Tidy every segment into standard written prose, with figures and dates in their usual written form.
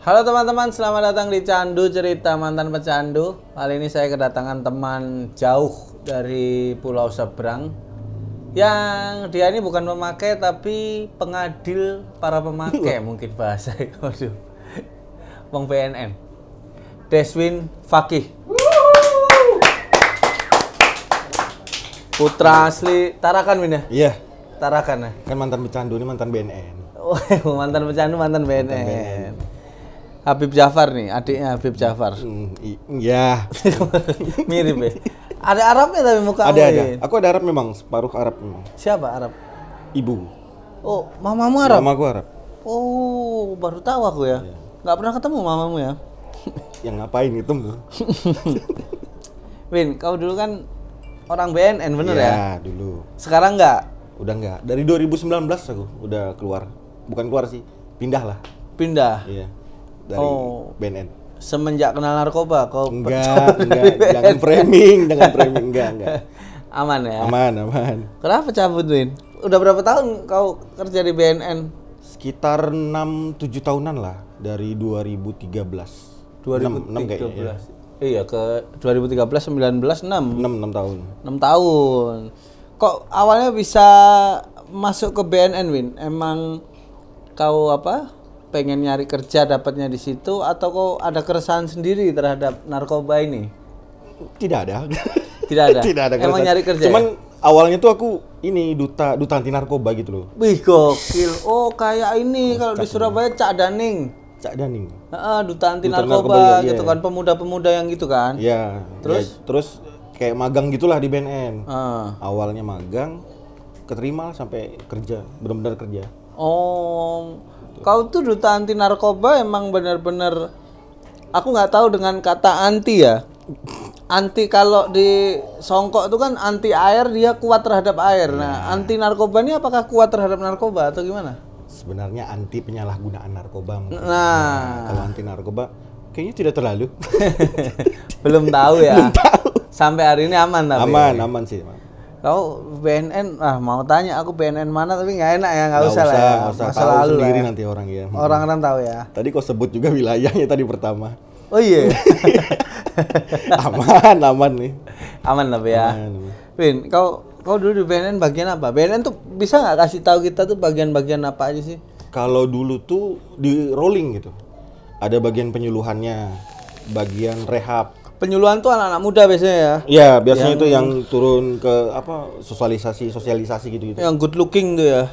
Halo teman-teman, selamat datang di Candu Cerita Mantan Pecandu. Kali ini saya kedatangan teman jauh dari pulau seberang yang dia ini bukan pemakai tapi pengadil para pemakai mungkin bahasa. Waduh. Wong BNN. Deswin Fakih. Putra asli Tarakan, Win ya? Iya, Tarakan ya. kan mantan pecandu ini mantan BNN. Oh, mantan pecandu, mantan BNN. Habib Jafar nih, adiknya Habib Jafar. Iya. Mirip ya. Ada Arabnya tapi muka Ada. Win. Aku ada Arab memang, separuh Arab memang. Siapa Arab? Ibu. Oh, mamamu Arab? Mamaku Arab. Oh, baru tahu aku ya. Iya. Nggak pernah ketemu mamamu ya. Yang ngapain itu? Win, kau dulu kan orang BNN bener ya? Iya, dulu. Sekarang nggak? Udah enggak. Dari 2019 aku udah keluar. Bukan keluar sih, pindah lah. Pindah? Iya. Dari BNN. Semenjak kenal narkoba kau Enggak. Jangan framing, enggak. Aman ya? Aman. Kenapa cabut, Win? Udah berapa tahun kau kerja di BNN? Sekitar 6-7 tahunan lah dari 2013. 6 kayaknya. Ya. Iya, ke 2013, 19, 6. 6 tahun. 6 tahun. Kok awalnya bisa masuk ke BNN, Win? Emang kau pengen nyari kerja dapatnya di situ atau kau ada keresahan sendiri terhadap narkoba ini? Tidak ada. Tidak ada. Tidak ada. Emang keresahan. nyari kerja. Cuman ya? awalnya tuh aku ini duta anti narkoba gitu loh. Wih, gokil. Oh, kayak ini kalau di Surabaya Cak Daning. Cak Daning. Duta anti Duta narkoba narkoba, gitu iya. kan, pemuda-pemuda yang gitu kan. Iya. Terus kayak magang gitulah di BNN. Awalnya magang, keterima sampai kerja, benar-benar kerja. Oh, kau tuh duta anti narkoba emang benar-benar. Aku nggak tahu dengan kata anti ya. Anti kalau di Songkok itu kan anti air, dia kuat terhadap air. Nah, anti narkoba ini apakah kuat terhadap narkoba atau gimana? Sebenarnya anti penyalahgunaan narkoba mungkin. Nah, Kalau anti narkoba kayaknya tidak terlalu. belum tahu ya. Sampai hari ini aman tapi. Aman sih. Kau BNN, mau tanya aku BNN mana tapi nggak enak ya, nggak usah lah ya. Nggak usah. Masa Tahu lalu sendiri lah ya. nanti orang ya. Orang tahu ya. Tadi kau sebut juga wilayahnya tadi pertama. Oh iya. aman nih. Aman tapi ya. Aman. Win, kau dulu di BNN bagian apa? BNN tuh bisa nggak kasih tahu kita tuh bagian-bagian apa aja sih? Kalau dulu tuh di rolling gitu. Ada bagian penyuluhannya, bagian rehab. Penyuluhan tuh anak-anak muda biasanya ya? Iya, biasanya itu yang turun ke sosialisasi gitu-gitu. Yang good looking tuh ya?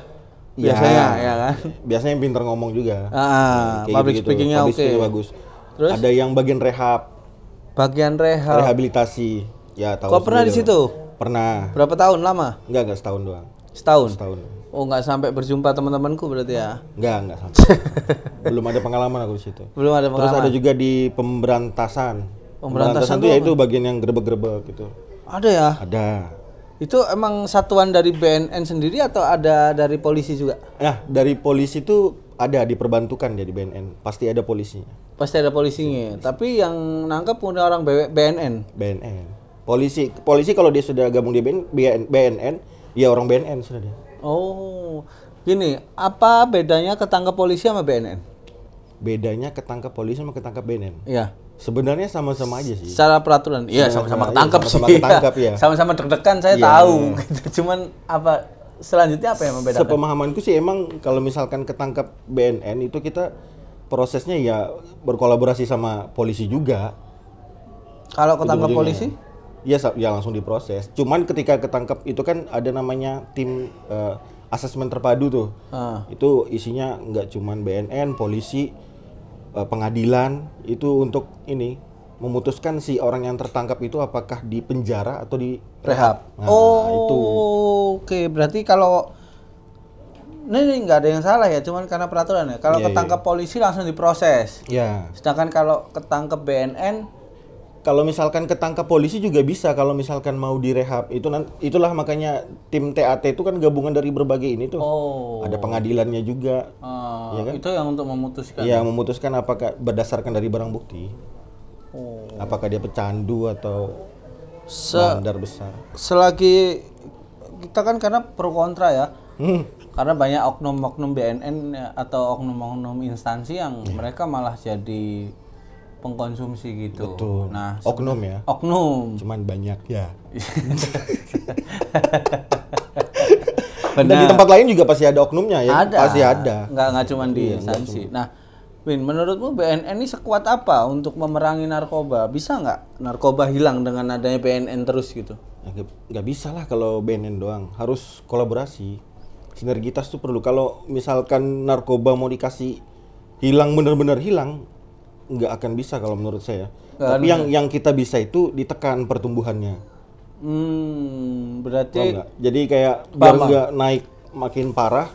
Biasanya ya kan? Biasanya yang pinter ngomong juga. Kayak Public gitu-gitu. speakingnya Public oke. speaking bagus. Terus? Ada yang bagian rehab, Bagian rehab. rehabilitasi. Ya, tahu. Kau pernah di sendiri situ? lah. Pernah. Berapa tahun? Lama? Enggak setahun doang. Setahun? Setahun. Oh, nggak sampai berjumpa teman-temanku berarti ya? Enggak sampai. Belum ada pengalaman aku di situ. Belum ada Terus pengalaman? ada juga di pemberantasan. Pemberantasan tuh ya tuh itu bagian yang grebek-grebek gitu. Ada ya? Ada. Itu emang satuan dari BNN sendiri atau ada dari polisi juga? Nah, dari polisi tuh ada diperbantukan ya di BNN. Pasti ada polisinya. Pasti ada polisinya. Tapi yang nangkep punya orang BNN. BNN. Polisi kalau dia sudah gabung di BNN, ya orang BNN sudah dia. Oh, gini, apa bedanya ketangkep polisi sama BNN? Bedanya ketangkap polisi sama ketangkap BNN. Iya. Sebenarnya sama-sama aja sih. Secara peraturan, iya sama-sama ketangkep sih. Sama-sama ketangkap ya. Sama-sama deg-degan saya Iya. tahu. Gitu. Cuman apa selanjutnya apa yang membedakan? Sepemahamanku sih emang kalau misalkan ketangkap BNN itu kita prosesnya ya berkolaborasi sama polisi juga. Kalau ketangkep polisi? Ya langsung diproses. Cuman ketika ketangkap itu kan ada namanya tim asesmen terpadu tuh. Itu isinya nggak cuman BNN, polisi, pengadilan, itu untuk ini memutuskan si orang yang tertangkap itu apakah di penjara atau di rehab. Nah, itu. Oke, berarti kalau ini nggak ada yang salah ya, cuman karena peraturan ya. Kalau Iya, ketangkap polisi langsung diproses. Ya. Sedangkan kalau ketangkep BNN, Kalau misalkan ketangkap polisi juga bisa kalau misalkan mau direhab. Itulah makanya tim TAT itu kan gabungan dari berbagai ini tuh. Ada pengadilannya juga. Ya kan? Itu yang untuk memutuskan. Ya, memutuskan apakah berdasarkan dari barang bukti. Apakah dia pecandu atau bandar besar. Selagi kita kan karena pro kontra ya. Karena banyak oknum-oknum BNN atau oknum-oknum instansi yang mereka malah jadi pengkonsumsi gitu. Betul. Nah, Oknum ya. oknum. Cuman banyak ya. Benar. Dan di tempat lain juga pasti ada oknumnya ya. Ada. Pasti ada. Nggak cuma di instansi. Nah, Win, menurutmu BNN ini sekuat apa untuk memerangi narkoba? Bisa nggak narkoba hilang dengan adanya BNN terus gitu? Nggak bisa lah kalau BNN doang. Harus kolaborasi. Sinergitas tuh perlu. Kalau misalkan narkoba mau dikasih hilang benar-benar hilang, nggak akan bisa kalau menurut saya. Tapi yang kita bisa itu ditekan pertumbuhannya. Berarti Jadi kayak biar nggak naik makin parah,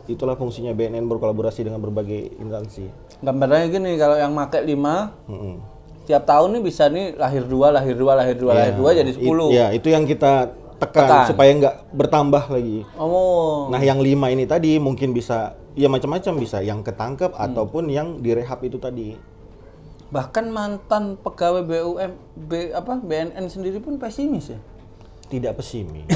itulah fungsinya BNN berkolaborasi dengan berbagai instansi. gambarnya gini, kalau yang make 5, tiap tahun nih bisa nih lahir 2 jadi 10. Iya, itu yang kita tekan supaya nggak bertambah lagi. Oh. Nah, yang 5 ini tadi mungkin bisa, ya macam-macam, bisa yang ketangkep ataupun yang direhab itu tadi. Bahkan mantan pegawai BNN sendiri pun pesimis ya? Tidak pesimis.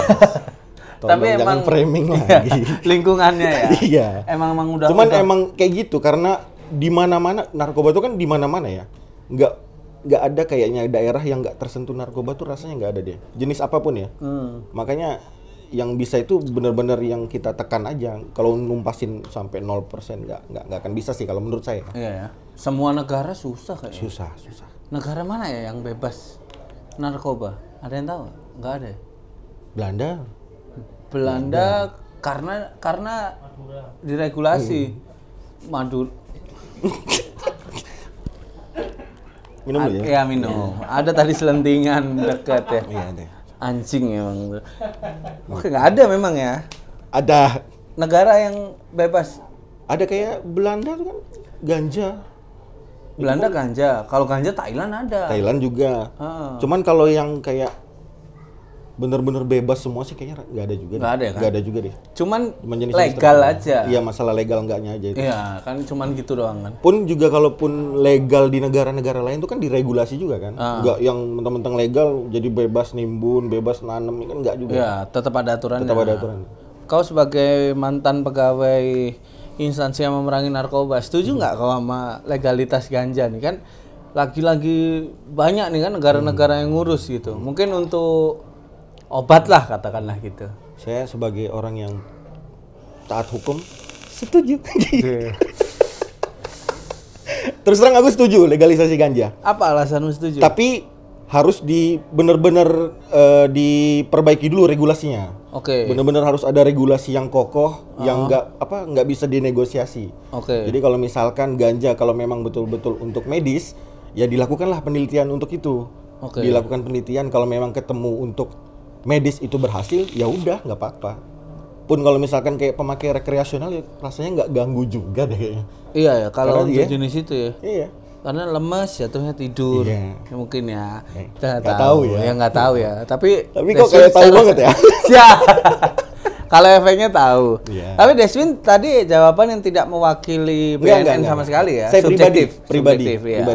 Tapi jangan emang framing lagi. Lingkungannya ya. Iya. Emang udah. Cuman emang kayak gitu karena di mana-mana narkoba itu kan di mana-mana ya. Nggak ada kayaknya daerah yang nggak tersentuh narkoba tuh, rasanya nggak ada deh. Jenis apapun ya. Makanya yang bisa itu benar-benar yang kita tekan aja. Kalau numpasin sampai 0% nggak akan bisa sih kalau menurut saya. Iya ya. Semua negara susah kayaknya. Susah. Negara mana ya yang bebas narkoba? Ada yang tahu? Nggak ada. Belanda karena diregulasi. Madura. Minum dulu ya. Iya, minum. Ada tadi selentingan dekat ya. Iya deh. Anjing emang. Oke, nggak ada memang ya. Ada Negara yang bebas. ada kayak Belanda tuh kan ganja. Belanda ganja. Kalau ganja Thailand ada. Thailand juga. Cuman kalau yang kayak bener-bener bebas semua sih kayaknya nggak ada juga. Nggak ada kan? Nggak ada juga deh. Cuman jenis legal aja. Iya, masalah legal enggaknya aja itu. Iya, kan cuman gitu doang kan. Pun juga kalaupun legal di negara-negara lain itu kan diregulasi juga kan. Nggak yang mentang-mentang legal jadi bebas nimbun, bebas nanam, ini kan nggak juga. Iya, tetap ada aturannya. Tetap ada aturan. Kau sebagai mantan pegawai instansi yang memerangi narkoba, setuju nggak kau sama legalitas ganja nih kan? Lagi-lagi banyak nih kan negara-negara yang ngurus gitu. Mungkin untuk obat lah katakanlah gitu. Saya sebagai orang yang taat hukum setuju. Terus terang aku setuju legalisasi ganja. Apa alasanmu setuju? Tapi harus benar-benar diperbaiki dulu regulasinya. Oke. Benar-benar harus ada regulasi yang kokoh, yang nggak bisa dinegosiasi. Oke. Jadi kalau misalkan ganja kalau memang betul-betul untuk medis, ya dilakukanlah penelitian untuk itu. Oke. Dilakukan penelitian, kalau memang ketemu untuk medis itu berhasil, ya udah nggak apa-apa. Pun kalau misalkan kayak pemakai rekreasional, ya rasanya nggak ganggu juga deh kayaknya. Iya ya, kalau untuk Karena jenis itu ya. Iya. Karena lemes, jatuhnya tidur. Iya. Ya, mungkin ya. Nggak tahu ya. Ya nggak tahu ya. Tapi kok kayak tahu banget ya. Ya. Kalau efeknya tahu. Iya. Tapi Deswin tadi jawaban yang tidak mewakili BNN sama sekali ya. Saya Subjektif, pribadi. ya.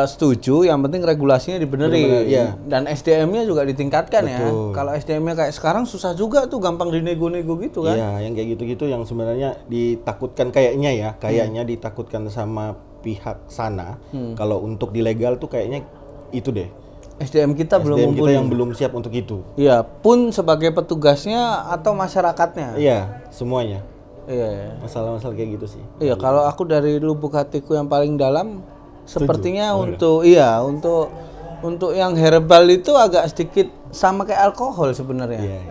Setuju, yang penting regulasinya dibenerin. Iya. Dan SDM-nya juga ditingkatkan. Betul. Ya. Kalau SDM-nya kayak sekarang susah juga tuh, gampang dinego-nego gitu kan. Iya, yang kayak gitu-gitu yang sebenarnya ditakutkan kayaknya ditakutkan sama pihak sana. Kalau untuk dilegal tuh kayaknya itu deh. SDM kita belum SDM mumpuni. kita yang belum siap untuk itu. Iya, pun sebagai petugasnya atau masyarakatnya. Iya, semuanya. Iya. Masalah-masalah kayak gitu sih. Iya, kalau aku dari lubuk hatiku yang paling dalam, sepertinya untuk yang herbal itu agak sedikit sama kayak alkohol sebenarnya. Iya.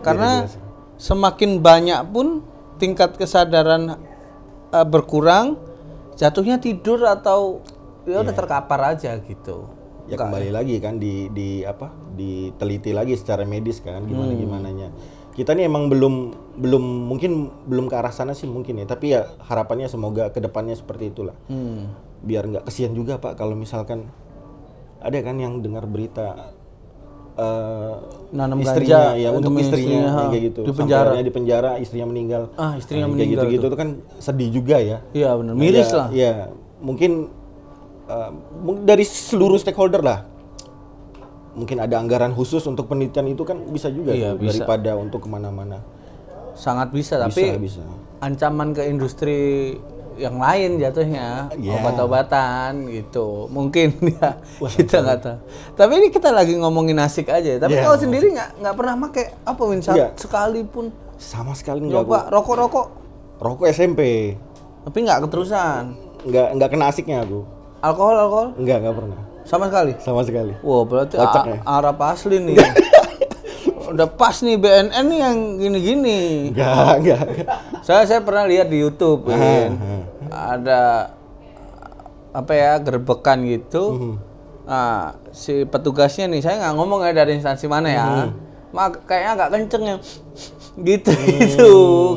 Karena semakin banyak pun tingkat kesadaran berkurang, jatuhnya tidur atau ya udah terkapar aja gitu. Ya kembali lagi kan diteliti lagi secara medis kan gimananya. Kita nih emang mungkin belum ke arah sana sih mungkin ya, tapi ya harapannya semoga kedepannya seperti itulah. Biar nggak kesian juga Pak kalau misalkan ada kan yang dengar berita nanam istrinya ganja ya untuk istrinya kayak gitu, di penjara istrinya meninggal. Istrinya kayak meninggal gitu tuh kan sedih juga ya. Iya benar, miris lah. Iya, mungkin dari seluruh stakeholder lah. Mungkin ada anggaran khusus untuk penelitian itu kan bisa juga Iya, tuh, bisa. daripada untuk kemana-mana. sangat bisa, tapi Bisa. ancaman ke industri yang lain jatuhnya, obat-obatan gitu. Mungkin ya, kita nggak tahu. Tapi ini kita lagi ngomongin asik aja. Tapi kau sendiri nggak pernah pakai apa Win? Sekalipun? Sama sekali nggak. Coba rokok. Rokok SMP. Tapi nggak keterusan. Nggak kena asiknya aku. Alkohol? Nggak pernah. Sama sekali. Wah, berarti Arab asli nih. Udah pas nih BNN nih yang gini-gini. Enggak. Saya pernah lihat di YouTube, ada apa ya, gerbekan gitu. Nah, si petugasnya nih, saya nggak ngomong ya dari instansi mana ya. Kayaknya agak kenceng yang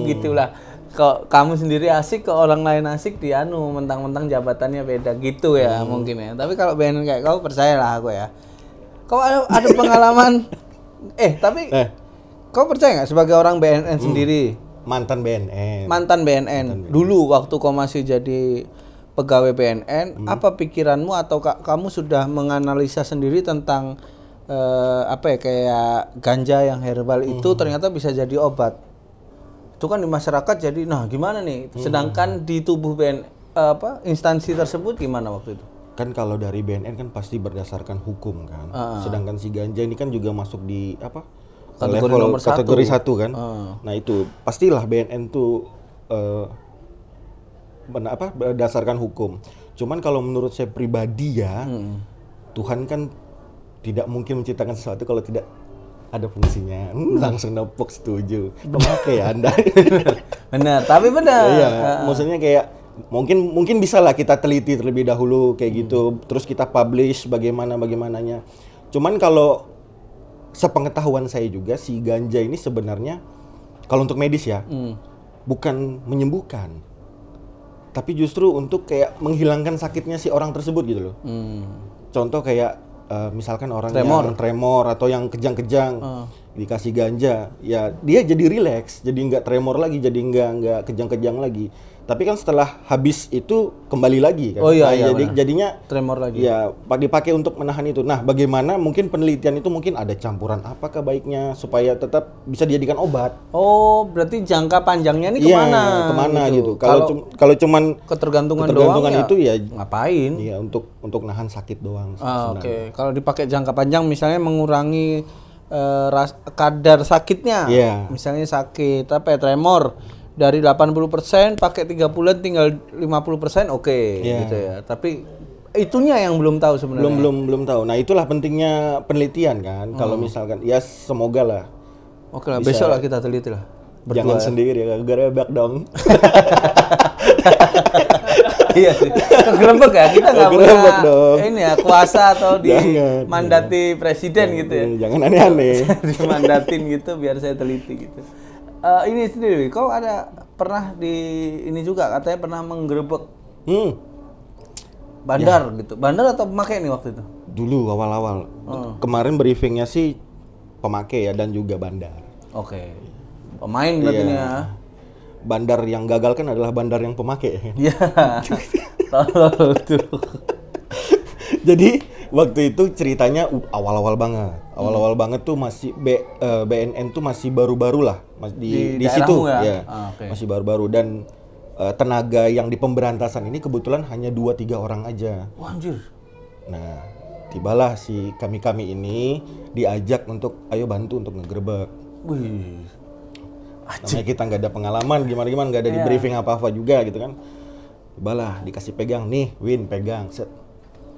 gitulah. Kok kamu sendiri asik, ke orang lain asik, mentang-mentang jabatannya beda gitu ya mungkin ya. Tapi kalau BNN kayak kau, percayalah aku ya. Kau ada pengalaman tapi kau percaya nggak sebagai orang BNN sendiri? Mantan BNN. Dulu waktu kau masih jadi pegawai BNN, apa pikiranmu atau kamu sudah menganalisa sendiri tentang kayak ganja yang herbal itu ternyata bisa jadi obat? Itu kan di masyarakat jadi, nah gimana nih? Sedangkan di tubuh instansi tersebut gimana waktu itu? Kan kalau dari BNN kan pasti berdasarkan hukum kan. Sedangkan si ganja ini kan juga masuk di kategori 1 kan. Nah itu pastilah BNN tuh berdasarkan hukum. Cuman kalau menurut saya pribadi ya, Tuhan kan tidak mungkin menciptakan sesuatu kalau tidak ada fungsinya. Langsung nepok setuju. Pemakai ya Anda. Benar, tapi benar. Iya, maksudnya kayak mungkin bisa lah kita teliti terlebih dahulu kayak gitu, terus kita publish bagaimananya. Cuman kalau sepengetahuan saya juga, si ganja ini sebenarnya kalau untuk medis ya, bukan menyembuhkan, tapi justru untuk kayak menghilangkan sakitnya si orang tersebut gitu loh. Contoh kayak misalkan orang yang tremor atau yang kejang-kejang, dikasih ganja, ya dia jadi rileks, jadi nggak tremor lagi, jadi nggak kejang-kejang lagi. Tapi kan setelah habis itu kembali lagi kan. Jadinya tremor lagi. Ya, dipakai untuk menahan itu. Nah, bagaimana mungkin penelitian itu mungkin ada campuran apakah baiknya supaya tetap bisa dijadikan obat. Oh, berarti jangka panjangnya ini kemana gitu. Kalau cuman ketergantungan doang itu ya ngapain? Iya, untuk nahan sakit doang. Oke. Kalau dipakai jangka panjang misalnya mengurangi kadar sakitnya. Misalnya sakit tremor dari 80% pakai 3 bulan tinggal 50%, gitu ya. Tapi itunya yang belum tahu sebenarnya. Belum tahu. Nah, itulah pentingnya penelitian kan. Kalau misalkan ya semoga lah. Oke lah, besok lah kita teliti lah. Jangan sendiri ya, gerebek dong. Iya sih. Kegerebek ya, kita nggak punya ini ya kuasa atau mandati presiden gitu ya. Jangan aneh-aneh. Dimandatin gitu biar saya teliti gitu. Ini sendiri, kau pernah ini juga katanya pernah menggerebek bandar gitu. Bandar atau pemakai nih waktu itu? Dulu awal-awal. Kemarin briefingnya sih pemakai ya dan juga bandar. Oke. Pemain berarti nih ya. Bandar yang gagal kan adalah bandar yang pemakai. Iya. Tolol tuh. Jadi waktu itu ceritanya awal-awal banget. Awal-awal banget tuh masih BNN tuh masih baru-baru lah di situ ya. Masih baru-baru dan tenaga yang di pemberantasan ini kebetulan hanya 2-3 orang aja. Wah, anjir. Nah, tibalah si kami ini diajak untuk ayo bantu untuk ngegerebek. Wih. Namanya kita nggak ada pengalaman gimana nggak ada di briefing apa-apa juga gitu kan. Tibalah dikasih pegang nih, Win pegang set.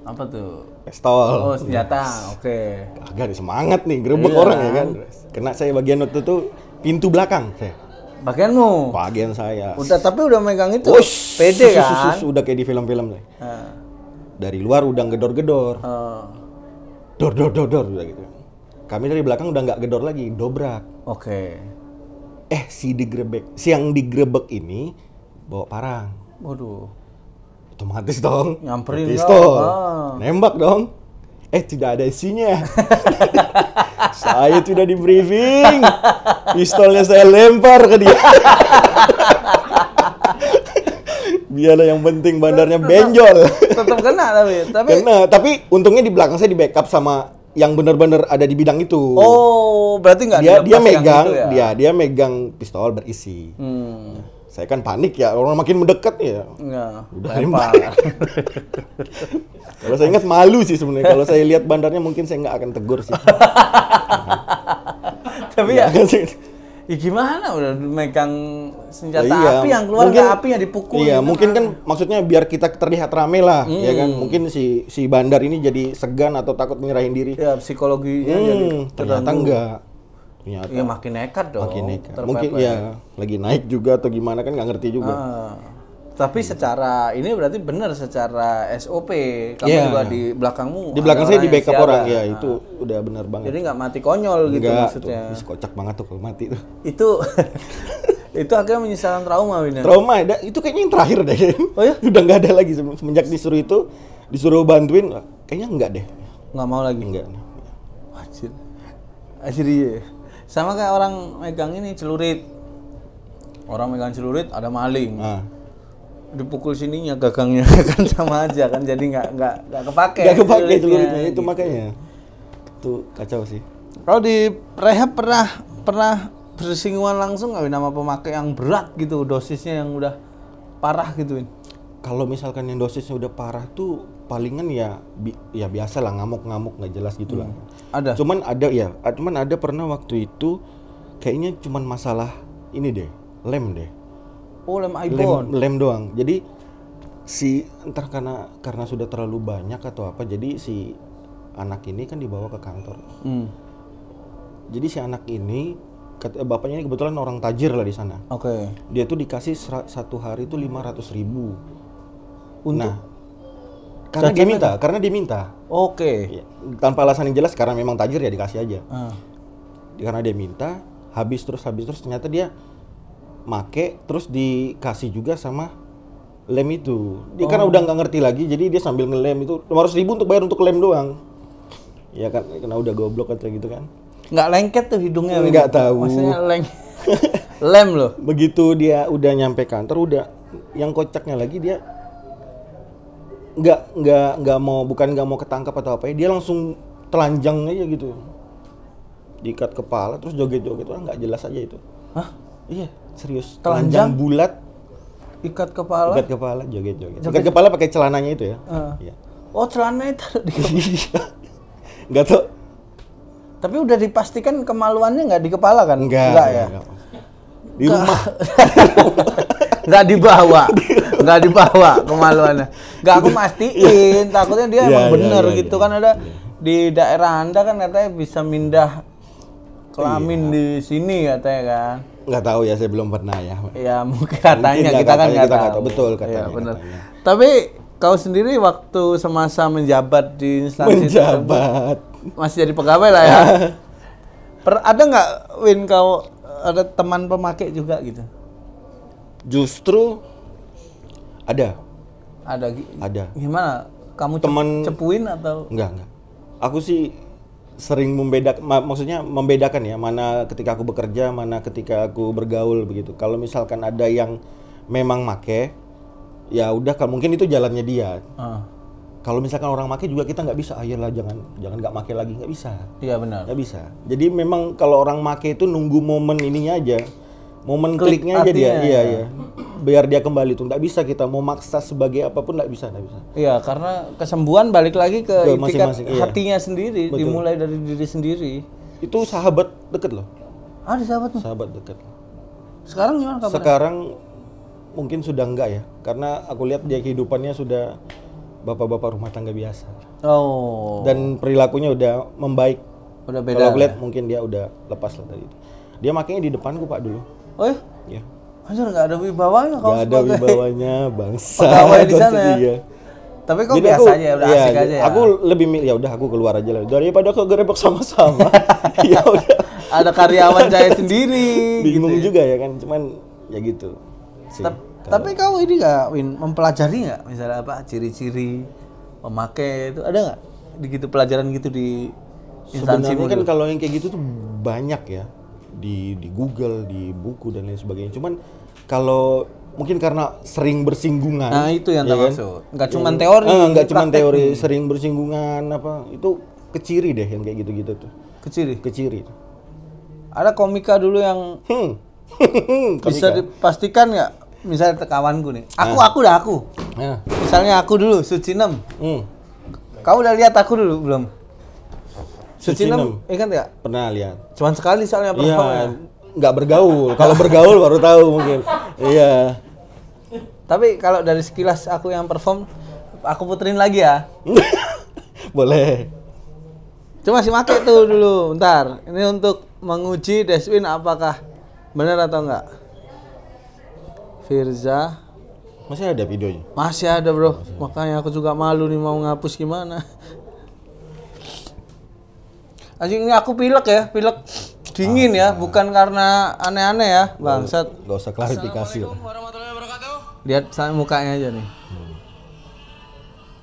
Apa tuh? Pistol. Oh, senjata. Oke. Agak semangat nih gerebek orang ya kan. Kena saya bagian waktu itu pintu belakang saya. Bagianmu? Bagian saya. Tapi udah megang itu. Pede kan? Udah kayak di film-film nih. Dari luar udah gedor-gedor. Dor udah gitu. Kami dari belakang udah nggak gedor lagi, dobrak. Oke. Si yang digrebek ini bawa parang. Waduh. Otomatis dong. Nyamperin pistol. Nembak dong. Tidak ada isinya. Saya tidak di briefing. Pistolnya saya lempar ke dia. Biarlah yang penting bandarnya benjol. Tetap kena tapi kena, tapi untungnya di belakang saya di backup sama yang benar-benar ada di bidang itu. Oh, berarti nggak dia megang, gitu ya? dia megang pistol berisi. Saya kan panik ya, orang makin mendekat ya. Udah lempar. Kalau saya ingat malu sih sebenarnya. Kalau saya lihat bandarnya mungkin saya nggak akan tegur sih. Tapi ya gimana udah megang senjata api yang keluar mungkin, api yang dipukul. Iya, mungkin kan maksudnya biar kita terlihat rame lah, ya kan. Mungkin si bandar ini jadi segan atau takut menyerahin diri. Ya, psikologinya jadi ternyata enggak. Ternyata ya makin nekat dong. Makin nekat. Mungkin ya lagi naik juga atau gimana kan nggak ngerti juga. Tapi secara ini berarti benar secara SOP kamu juga di belakangmu. Di belakang saya di backup orang ya, itu udah benar banget. Jadi nggak mati konyol gitu maksudnya. Tuh, kocak banget tuh kalau mati tuh. Itu akhirnya menyisakan trauma, Win. Trauma, itu kayaknya yang terakhir deh. Oh ya? Udah nggak ada lagi semenjak disuruh bantuin, kayaknya enggak deh. Nggak mau lagi? Enggak. Anjir iya. Sama kayak orang megang ini celurit. Orang megang celurit ada maling. Dipukul sininya gagangnya kan sama aja kan, jadi nggak kepake celuritnya itu makanya. Tuh kacau sih. Kalau di rehab pernah bersinggungan langsung nggak nama pemakai yang berat gitu, dosisnya yang udah parah gitu, Win? Kalau misalkan yang dosisnya udah parah tuh palingan ya biasa lah, ngamuk nggak jelas gitu lah. Ada. Cuman ada pernah waktu itu kayaknya cuman masalah ini deh, lem deh. Oh, lem ibon. Lem doang. Jadi entah karena sudah terlalu banyak atau apa, jadi si anak ini kan dibawa ke kantor. Jadi si anak ini bapaknya ini kebetulan orang tajir lah di sana. Oke. Dia tuh dikasih satu hari itu 500.000. Nah, karena dia minta. Oke. Ya, tanpa alasan yang jelas, karena memang tajir ya dikasih aja. Karena dia minta, habis terus ternyata dia make, terus dikasih juga sama lem itu. Dia karena udah nggak ngerti lagi, jadi dia sambil ngelem itu 500.000 untuk bayar untuk lem doang. Ya kan, karena udah goblok atau gitu kan. Nggak lengket tuh hidungnya. Nggak tahu. Maksudnya lem loh. Begitu dia udah nyampe kantor, yang kocaknya lagi dia nggak mau ketangkap atau apa ya, dia langsung telanjang aja gitu. Diikat kepala terus joget-joget, nggak jelas aja itu. Hah? Iya, serius. Telanjang bulat, ikat kepala, joget-joget. Ikat kepala pakai celananya itu ya. Iya. Oh, celananya taruh di kepala. Nggak tahu. Tapi udah dipastikan kemaluannya nggak di kepala kan? Enggak ya. Enggak. Di rumah. Nggak dibawa kemaluannya. Nggak, aku mastiin, takutnya dia emang bener gitu kan, ada di daerah Anda kan katanya bisa mindah kelamin di sini katanya kan. Nggak tahu ya, saya belum pernah ya. Ya mungkin katanya, kita kan nggak tahu. Betul katanya. Ya, benar. Tapi kau sendiri waktu semasa menjabat di instansi tersebut, masih jadi pegawai lah ya. Ada nggak, Win, kau ada teman pemakai juga gitu? Justru ada. Ada. Gimana? Kamu cepuin atau? Enggak. Aku sih sering membedakan ya, mana ketika aku bekerja, mana ketika aku bergaul begitu. Kalau misalkan ada yang memang make, ya udah, mungkin itu jalannya dia. Kalau misalkan orang make juga kita nggak bisa, ayolah jangan nggak make lagi, nggak bisa. Iya benar. Nggak bisa. Jadi memang kalau orang make itu nunggu momen ininya aja, momen kliknya aja dia, iya. Biar dia kembali tuh, nggak bisa kita mau maksa sebagai apapun, nggak bisa. Iya, karena kesembuhan balik lagi ke masing-masing, hatinya sendiri. Betul. Dimulai dari diri sendiri. Itu sahabat deket loh. Ada sahabatmu? Sahabat deket. Sekarang gimana kabarnya? Sekarang mungkin sudah enggak ya, karena aku lihat dia kehidupannya sudah bapak-bapak rumah tangga biasa. Oh. Dan perilakunya udah membaik. Udah beda. Kalau aku lihat mungkin dia udah lepas lah dari itu. Dia makanya di depanku Pak dulu. Oh ya? Iya. Anjir, nggak ada wibawanya kalau nggak ada wibawanya, bangsa. Pegawai di sana ya? Iya. Tapi kok biasa aja, udah asik aja ya? Aku lebih ya udah aku keluar aja lah. Daripada kegerebek sama-sama. Ya udah. Ada karyawan saya sendiri. Bingung gitu juga ya kan, cuman ya gitu. Tapi kau ini nggak, Win, mempelajari nggak misalnya apa ciri-ciri pemakai itu, ada nggak di gitu pelajaran gitu di instansi? Sebenarnya kan kalau yang kayak gitu tuh banyak ya, di Google, di buku dan lain sebagainya. Cuman kalau mungkin karena sering bersinggungan. Nah itu yang ya termaksud. Nggak cuma teori. Nggak cuma teori, sering bersinggungan apa itu keciri deh yang kayak gitu-gitu tuh. Keciri. Ada komika dulu yang bisa dipastikan nggak? Misalnya kawanku nih, aku. Nah. Misalnya aku dulu, Sucinem. Kamu udah lihat aku dulu belum? Sucinem, ingat nggak? Pernah lihat. Cuman sekali soalnya perform ya. Nggak bergaul. Kalau bergaul baru tahu mungkin. Iya. Tapi kalau dari sekilas aku yang perform, aku puterin lagi ya. Boleh. Cuma masih make tuh dulu, bentar. Ini untuk menguji Deswin apakah benar atau enggak. Firza. Masih ada videonya? Masih ada bro, makanya aku juga malu nih mau ngapus gimana. Anjing ini aku pilek ya, pilek dingin ya, bukan karena aneh-aneh ya, bangsat. Gak usah klarifikasi. Assalamualaikum warahmatullahi wabarakatuh. Lihat mukanya aja nih.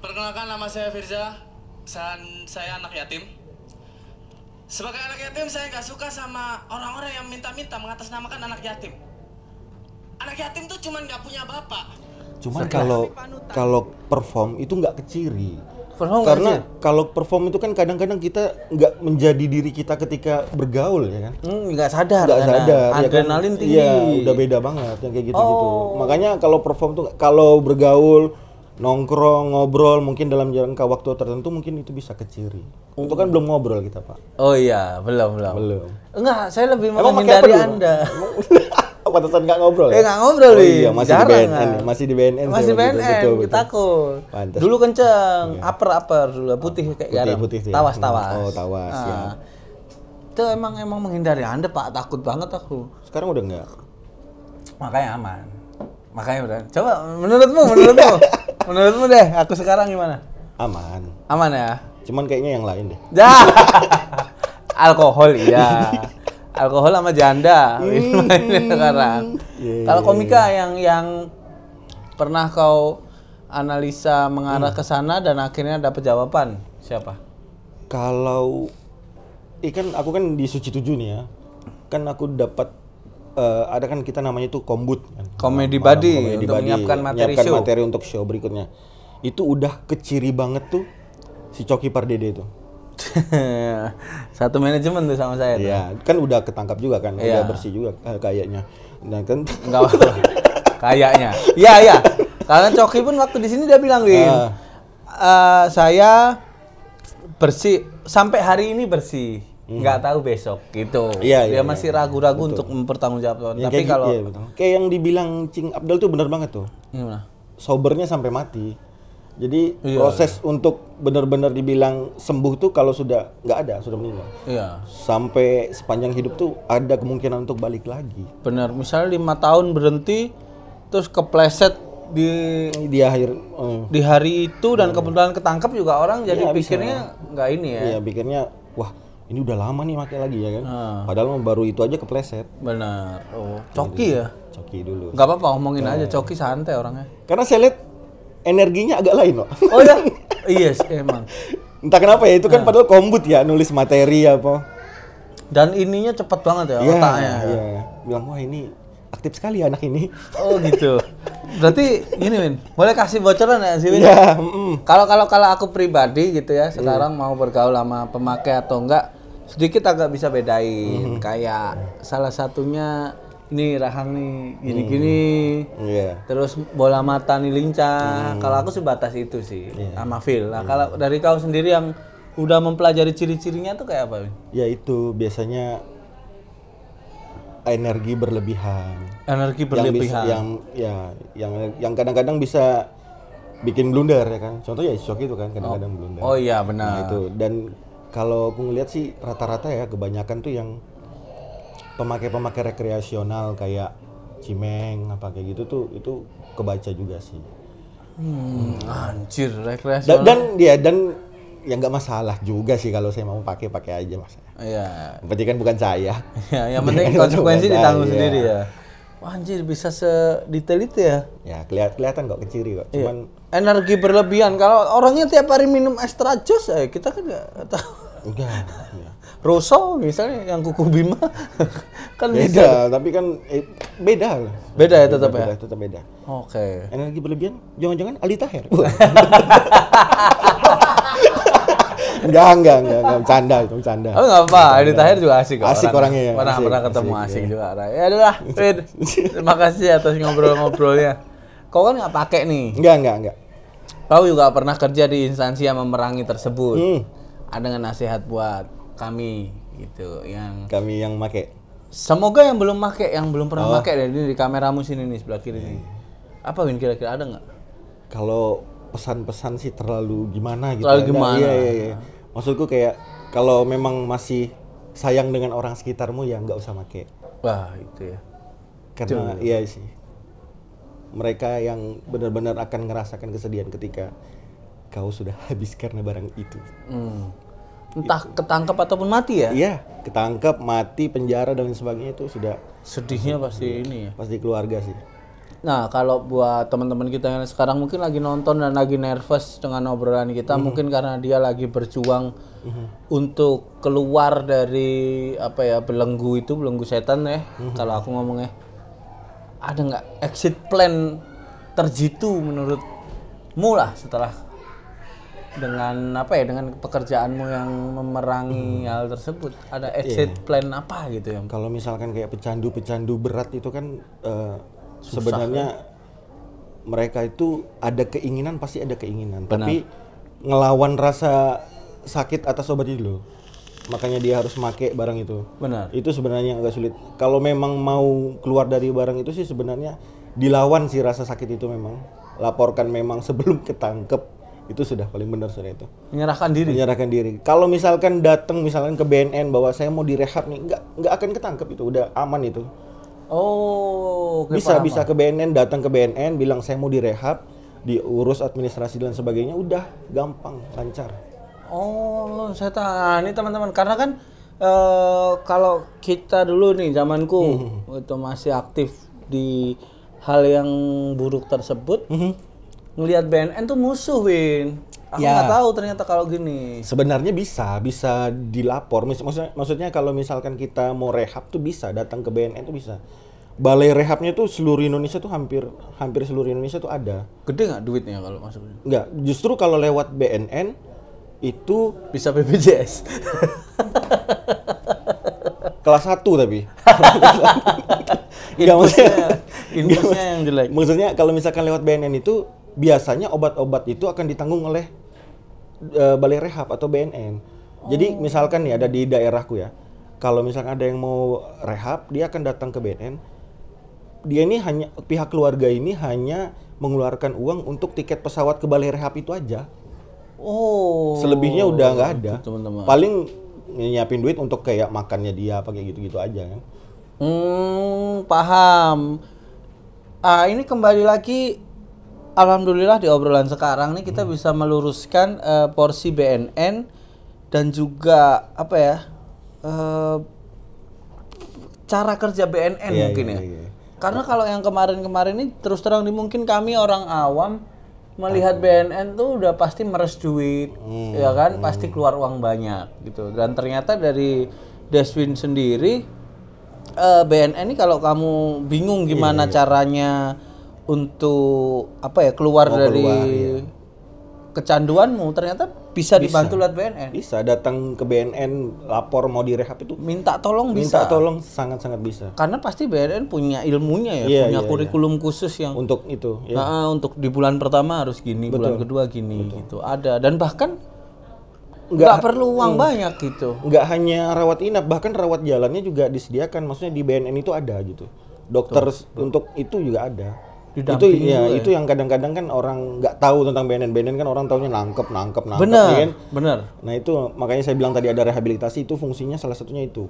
Perkenalkan, nama saya Firza. Saya anak yatim. Sebagai anak yatim, saya nggak suka sama orang-orang yang minta-minta mengatasnamakan anak yatim. Anak yatim tuh cuman nggak punya bapak. Cuman kalau perform itu nggak keciri. Karena kalau perform itu kan kadang-kadang kita nggak menjadi diri kita ketika bergaul ya kan. Nggak sadar. Adrenalin ya kan? tinggi. Iya, udah beda banget yang kayak gitu-gitu. Makanya kalau perform tuh kalau bergaul, nongkrong, ngobrol mungkin dalam jangka waktu tertentu mungkin itu bisa keciri. Itu kan belum ngobrol kita, Pak. Oh iya, belum. Enggak, saya lebih Emang menghindari Anda. Pantesan nggak ngobrol. Nggak ngobrol nih. Iya, masih jarang, di BNN. Masih di BNN. Masih BNN, betul. kita takut. Pantes. Dulu kenceng, upper dulu, putih kayak garam. Putih tuh ya? Tawas. Oh, tawas ya. Itu emang menghindari Anda, Pak. Takut banget aku. Sekarang udah enggak. Makanya aman. Makanya udah. Coba menurutmu deh, aku sekarang gimana? Aman ya? Cuman kayaknya yang lain deh. Alkohol iya. Alkohol sama janda sekarang. Kalau komika yang pernah kau analisa mengarah ke sana dan akhirnya dapat jawaban siapa? Kalau kan aku kan di Suci 7 nih ya. Kan aku dapat ada kan kita namanya itu kombut kan. Komedi buddy untuk menyiapkan materi untuk show berikutnya. Itu udah keciri banget tuh si Coki Pardede itu. Satu manajemen tuh sama saya tuh. Iya, kan udah ketangkap juga kan, udah bersih juga kayaknya. Nah kan enggak apa. Kayaknya. Iya. Karena Coki pun waktu di sini dia bilang, "Win, saya bersih sampai hari ini bersih. Nggak tahu besok." gitu. Dia masih ragu-ragu untuk mempertanggungjawabkan. Ya, tapi kalau kayak yang dibilang Cing Abdul tuh benar banget tuh. Gimana? Sobernya sampai mati. Jadi proses untuk benar-benar dibilang sembuh tuh kalau sudah nggak ada, sudah meninggal. Iya. Sampai sepanjang hidup tuh ada kemungkinan untuk balik lagi. Benar. Misalnya 5 tahun berhenti, terus kepleset di akhir di hari itu dan kebetulan ketangkep juga orang jadi pikirnya nggak ini ya. Iya, pikirnya wah ini udah lama nih pakai lagi ya kan. Padahal baru itu aja kepleset. Benar. Coki ya. Coki dulu. Nggak apa-apa ngomongin aja. Coki santai orangnya. Karena saya lihat energinya agak lain, Pak. Oh ya? Iya, emang. Entah kenapa ya, itu kan padahal kombut ya, nulis materi apa. Dan ininya cepet banget ya, otaknya. Iya. Bilang, wah ini aktif sekali anak ini. Oh gitu. Berarti gini, Win. Boleh kasih bocoran ya sih, Win? Iya. Kalau aku pribadi gitu ya, sekarang mau bergaul sama pemakai atau enggak, sedikit agak bisa bedain. Kayak salah satunya ini rahang nih gini-gini, terus bola mata nih lincah. Kalau aku sebatas itu sih sama Phil. Nah kalau dari kau sendiri yang udah mempelajari ciri-cirinya tuh kayak apa? Ya itu biasanya energi berlebihan. Yang kadang-kadang bisa bikin blunder ya kan. Contohnya shock itu kan kadang-kadang blunder. Oh iya benar. Nah, itu dan kalau aku ngeliat sih rata-rata ya kebanyakan tuh yang pemakai rekreasional kayak Cimeng apa kayak gitu tuh itu kebaca juga sih. Anjir, rekreasional. Dan ya nggak masalah juga sih kalau saya mau pakai aja mas. Iya. Yang penting kan bukan saya. Ya, yang penting konsekuensi ditanggung sendiri ya. Wah, anjir bisa sedetail itu ya? Ya kelihatan kok keciri kok. Cuman energi berlebihan. Kalau orangnya tiap hari minum extra jus, kita kan nggak tahu. Enggak. Rosso misalnya yang Kuku Bima kan beda, bisa. Tapi kan beda lah. Beda ya tetap ya. Tetap beda. Oke. Energi berlebihan, jangan-jangan Ali Taher. Enggak, bercanda. Oh nggak apa, Edi Tahir juga asik kok. Asik orangnya ya. Pernah ketemu asik juga. Ya adalah, Wid. Terima kasih atas ngobrol-ngobrolnya. Kau kan nggak pakai nih. Enggak. Kau juga pernah kerja di instansi yang memerangi tersebut. Ada nggak nasihat buat kami gitu kami yang make. Semoga yang belum make, yang belum pernah make ini di kameramu sini nih sebelah kiri nih. Apa Win kira-kira ada nggak? Kalau pesan-pesan sih terlalu gimana gitu. Terlalu gimana? Iya. Maksudku kayak kalau memang masih sayang dengan orang sekitarmu ya nggak usah make. Wah itu ya. Karena iya sih. Mereka yang benar-benar akan ngerasakan kesedihan ketika kau sudah habis karena barang itu. Entah ketangkep ataupun mati ya? Iya, ketangkep, mati, penjara dan lain sebagainya itu sudah Sedihnya pasti ini ya. pasti keluarga sih. Nah, kalau buat teman-teman kita yang sekarang mungkin lagi nonton dan lagi nervous dengan obrolan kita, mungkin karena dia lagi berjuang untuk keluar dari belenggu setan ya. Kalau aku ngomongnya, ada nggak exit plan terjitu menurutmu lah setelah dengan dengan pekerjaanmu yang memerangi hal tersebut? Ada exit plan apa gitu ya? Kalau misalkan kayak pecandu berat itu kan sebenarnya mereka itu ada keinginan, pasti ada keinginan. Benar. Tapi ngelawan rasa sakit atas obat itu loh. Makanya dia harus make barang itu. Benar. Itu sebenarnya agak sulit. Kalau memang mau keluar dari barang itu sih sebenarnya dilawan sih rasa sakit itu memang. Laporkan memang sebelum ketangkep. Itu sudah paling benar sudah itu. Menyerahkan diri. Kalau misalkan datang misalkan ke BNN bahwa saya mau direhab nih, nggak akan ketangkep itu, udah aman itu. Oh, bisa ke BNN, datang ke BNN, bilang saya mau direhab, diurus administrasi dan sebagainya, udah gampang, lancar. Oh, saya tahu. Nah, ini teman-teman, karena kan kalau kita dulu nih zamanku itu masih aktif di hal yang buruk tersebut, ngelihat BNN tuh musuh, Win. Aku nggak tahu ternyata kalau gini. Sebenarnya bisa dilapor. Maksudnya kalau misalkan kita mau rehab tuh bisa datang ke BNN tuh bisa. Balai rehabnya tuh seluruh Indonesia tuh hampir seluruh Indonesia tuh ada. Gede nggak duitnya kalau masuknya? Nggak, justru kalau lewat BNN itu bisa BPJS. kelas 1 tapi. Inpusnya yang jelek. Maksudnya kalau misalkan lewat BNN itu biasanya obat-obat itu akan ditanggung oleh Balai Rehab atau BNN. Jadi misalkan nih ada di daerahku ya, kalau misalkan ada yang mau rehab, dia akan datang ke BNN. Dia ini pihak keluarga ini hanya mengeluarkan uang untuk tiket pesawat ke Balai Rehab itu aja. Oh. Selebihnya udah nggak ada. Teman-teman. Paling nyiapin duit untuk kayak makannya dia, pakai gitu-gitu aja kan. Paham. Ini kembali lagi. Alhamdulillah di obrolan sekarang nih kita bisa meluruskan porsi BNN dan juga cara kerja BNN mungkin ya. Karena kalau yang kemarin-kemarin ini terus terang mungkin kami orang awam melihat BNN tuh udah pasti meres duit, ya kan, pasti keluar uang banyak gitu. Dan ternyata dari Deswin sendiri BNN ini kalau kamu bingung gimana caranya untuk keluar dari kecanduanmu, ternyata bisa dibantu lewat BNN. Bisa datang ke BNN, lapor mau direhab itu. Minta tolong bisa. Minta tolong sangat-sangat bisa. Karena pasti BNN punya ilmunya ya, punya kurikulum khusus yang untuk itu. Untuk di bulan pertama harus gini, bulan kedua gini gitu. Ada dan bahkan nggak perlu uang banyak gitu. Nggak hanya rawat inap, bahkan rawat jalannya juga disediakan. Maksudnya di BNN itu ada gitu. Dokter untuk itu juga ada. Itu yang kadang-kadang kan orang nggak tahu tentang BNN kan orang taunya nangkep bener. Nah itu makanya saya bilang tadi ada rehabilitasi, itu fungsinya salah satunya itu.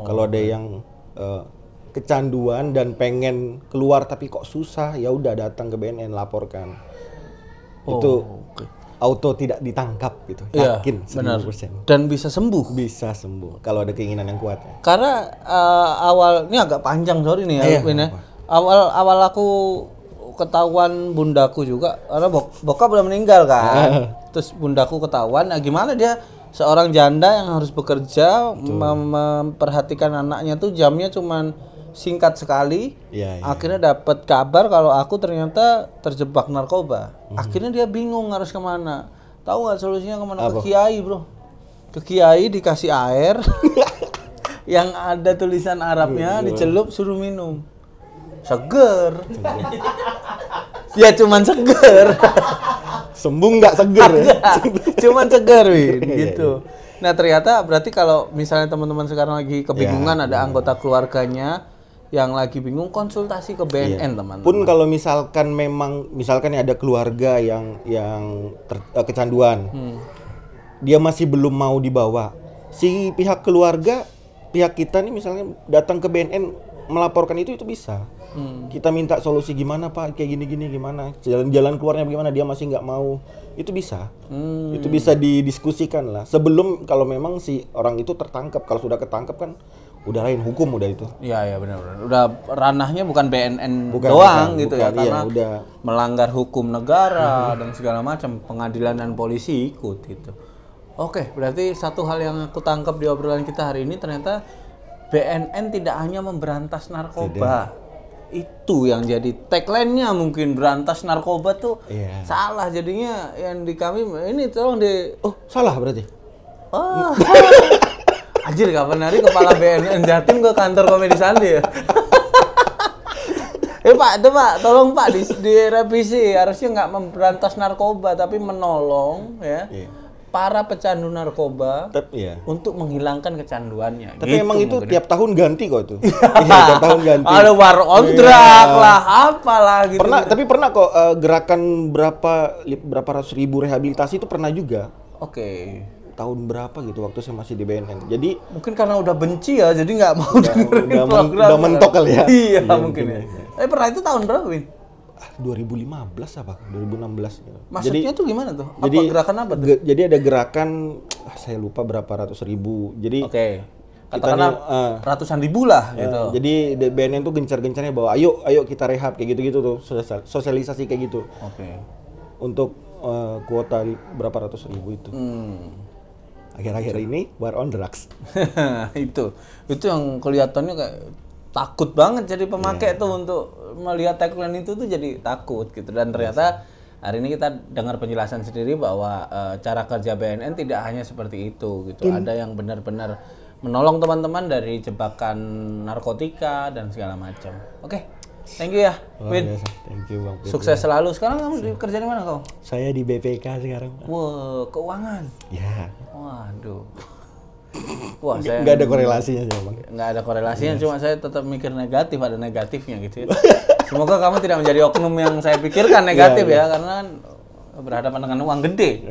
Kalau ada yang kecanduan dan pengen keluar tapi kok susah, ya udah datang ke BNN, laporkan. Itu auto tidak ditangkap gitu, yakin 100%. Dan bisa sembuh. Bisa sembuh kalau ada keinginan yang kuat. Karena awal ini agak panjang sorry nih ya, Win ya. Awal aku ketahuan bundaku juga, karena bokap udah meninggal kan. Terus bundaku ketahuan, gimana dia seorang janda yang harus bekerja, memperhatikan anaknya tuh jamnya cuman singkat sekali. Akhirnya dapat kabar kalau aku ternyata terjebak narkoba. Akhirnya dia bingung harus kemana. Tahu nggak solusinya kemana? Apa? Ke kiai, bro. Ke kiai dikasih air yang ada tulisan Arabnya, dicelup suruh minum. Seger. Ya cuman seger. Sembung nggak seger ya? Cuman seger, Win, gitu. Nah, ternyata berarti kalau misalnya teman-teman sekarang lagi kebingungan, ada anggota keluarganya yang lagi bingung, konsultasi ke BNN, teman-teman. Pun kalau misalkan ada keluarga yang kecanduan, dia masih belum mau dibawa. Si pihak keluarga, pihak kita nih misalnya datang ke BNN melaporkan itu bisa. Kita minta solusi gimana Pak, kayak gini gimana, jalan keluarnya bagaimana, dia masih nggak mau, itu bisa. Itu bisa didiskusikan lah. Sebelum kalau memang si orang itu tertangkap, kalau sudah ketangkap kan udah lain hukum udah itu. Iya benar. Udah ranahnya bukan BNN Bukan, doang gitu ya, iya, karena udah melanggar hukum negara dan segala macam, pengadilan dan polisi ikut gitu. Oke, berarti satu hal yang aku tangkap di obrolan kita hari ini, ternyata BNN tidak hanya memberantas narkoba. Itu yang jadi tagline-nya, mungkin berantas narkoba tuh salah jadinya. Yang di kami ini tolong salah berarti. Anjir, kapan hari kepala BNN Jatim ke kantor Komedi Sandi ya? Pak, itu Pak, tolong Pak direvisi, harusnya nggak memberantas narkoba tapi menolong ya. Para pecandu narkoba untuk menghilangkan kecanduannya. Tapi gitu emang itu mungkin. tiap tahun ganti kok itu. Tiap tahun ganti. Ada war on track lah, apalah gitu. Pernah kok gerakan berapa ratus ribu rehabilitasi itu pernah juga. Oke. Tahun berapa gitu waktu saya masih di BNN. Jadi mungkin karena udah benci ya, jadi nggak mau dengerin program. Udah mentok kali ya. Iya mungkin ya. Pernah itu tahun berapa, Win? 2015 apa? 2016 gitu. Maksudnya tuh gimana tuh? Jadi gerakan apa tuh? Jadi ada gerakan saya lupa berapa ratus ribu. Jadi katakanlah ratusan ribu lah gitu. Jadi BNN tuh gencar-gencarnya bahwa ayo kita rehab kayak gitu-gitu tuh, sosialisasi kayak gitu. Untuk kuota berapa ratus ribu itu. Akhir-akhir ini war on drugs. itu yang kelihatannya kayak takut banget jadi pemakai tuh untuk melihat tagline itu tuh jadi takut gitu. Dan ternyata hari ini kita dengar penjelasan sendiri bahwa cara kerja BNN tidak hanya seperti itu gitu. Ada yang benar-benar menolong teman-teman dari jebakan narkotika dan segala macam. Oke, thank you ya, Win. Thank you Bang. Sukses selalu. Sekarang kamu kerja di mana kau? Saya di BPK sekarang. Wah, keuangan. Ya. Waduh. Wah, saya nggak ada korelasinya sih, Bang. Nggak ada korelasinya, cuma saya tetap mikir negatif, ada negatifnya gitu ya. Semoga kamu tidak menjadi oknum yang saya pikirkan negatif ya, karena kan berhadapan dengan uang gede.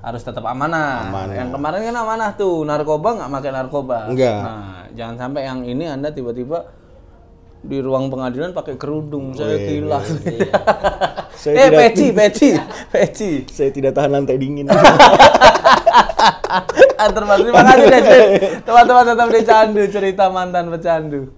Harus tetap amanah. Yang kemarin kan amanah tuh, narkoba nggak pakai narkoba. Enggak. Nah, jangan sampai yang ini Anda tiba-tiba di ruang pengadilan pakai kerudung, saya gila. Peci. Saya tidak tahan lantai dingin. Terima kasih deh, teman-teman tetap di Candu, cerita mantan pecandu.